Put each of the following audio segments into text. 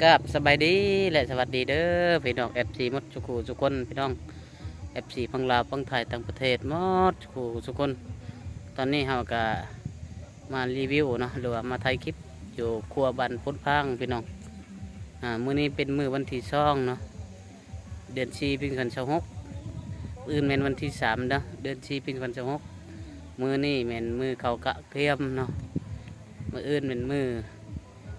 กับสบายดีและสวัสดีเด้อพี่น้อง FC หมดทุกคู่ทุกคนพี่น้อง FC ฝั่งลาวฝั่งไทยต่างประเทศหมดทุกคู่ทุกคนตอนนี้เราก็มารีวิวเนาะหรือว่ามาถ่ายคลิปอยู่ครัวบ้านพ้นพังพี่น้องมื้อนี้เป็นมื้อวันที่2เนาะเดือน4ปี2026อื่นเป็นวันที่3เนาะเดือน4ปี2026มื้อนี้เป็นมื้อเขากะเทียมเนาะมื้ออื่นเป็นมื้อ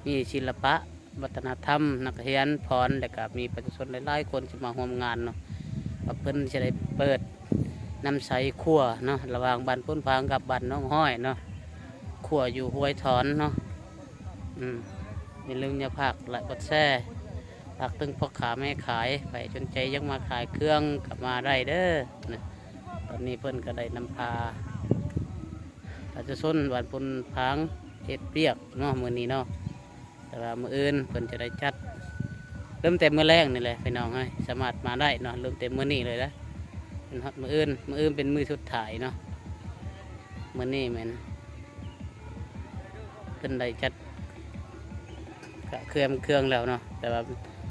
มีศิลปะวัฒนธรรมนักเรียนพรและก็มีประชาชนหลายๆคนที่มาร่วมงานเนาะเพิ่นจะได้เปิดน้ำใสขั้วเนาะระหว่างบ้านพ้นพางกับบ้านน้องห้อยเนาะขั้วอยู่ห้วยถอนเนาะอย่าลืมอย่าพากหลายกดแซ่พากตึงพ่อขาแม่ขายไปจนใจยังมาขายเครื่องกลับมาได้เด้อนะตอนนี้เพิ่นก็ได้นำพาประชาชนบ้านพ้นพางเฮ็ดเปียกเนาะมื้อนี้เนาะแต่ว่ามื้ออื่นเพิ่นจะได้จัดเริ่มเต็มมื้อแรกนี่แหละพี่น้องให้สามารถมาได้เนาะเริ่มเต็มมื้อนี้เลยนะเป็นฮอดมื้ออื่นเป็นมื้อสุดท้ายเนาะมื้อนี้แม่นเพิ่นได้จัดเครื่องแล้วเนาะแต่ว่า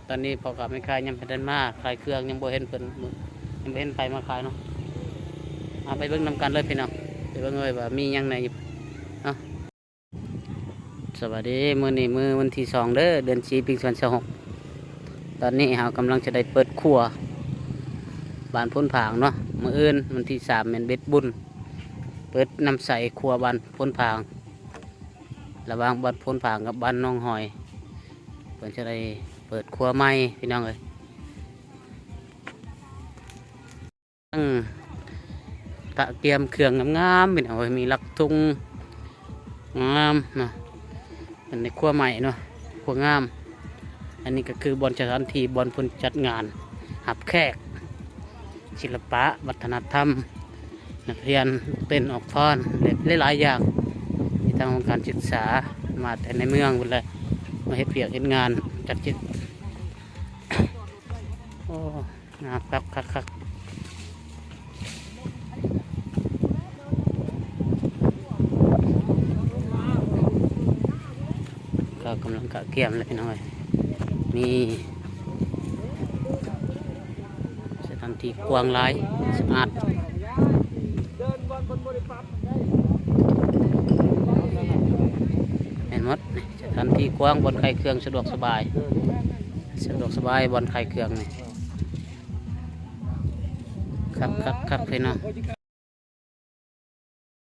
ตอนนี้พอกับไม่ขายยังเพิ่นมาขายเครื่องยังบ่เห็นเพิ่นยังบ่เห็นใครมาขายเนาะเอาไปเบิ่งนำกันเลยพี่น้องไปเบิ่งเลยว่ามีหยังไหนอยู่เนาะสวัสดีมื้อนี้มื้อวันที่2เด้อเดือน4ปี2026ตอนนี้เรากำลังจะได้เปิดครัวบ้านพ้นผางเนาะมื้ออื่นวันที่3แม่นเบ็ดบุญเปิดน้ำใสครัวบ้านพ้นผางระหว่างบ้านพ้นผางกับบ้านน้องหอยเพิ่นจะได้เปิดครัวใหม่พี่น้องเอ้ยตะเกียมเครื่องงามๆพี่น้องเอ้ยมีลักทุงงามเนาะเป็นในครัวใหม่เนาะครัวงามอันนี้ก็คือบอนสถานที่บอนพ้นจัดงานหับแขกศิลปะวัฒนธรรมนักเรียนเต้นออกพรหลายอย่างที่ทางองค์การศึกษามาแต่ในเมืองหมดเลยมาเฮ็ดเปียกเฮ็ดงานจัดจิตโอ้งามคักก็กำลังกะเกี่ยมเลยพี่น้อยมีสถานที่กว้างหลายสะอาดเห็นหมดสถานที่กว้างบนไข่เครื่องสะดวกสบายบนไข่เครื่องนี่ครับพี่น้อง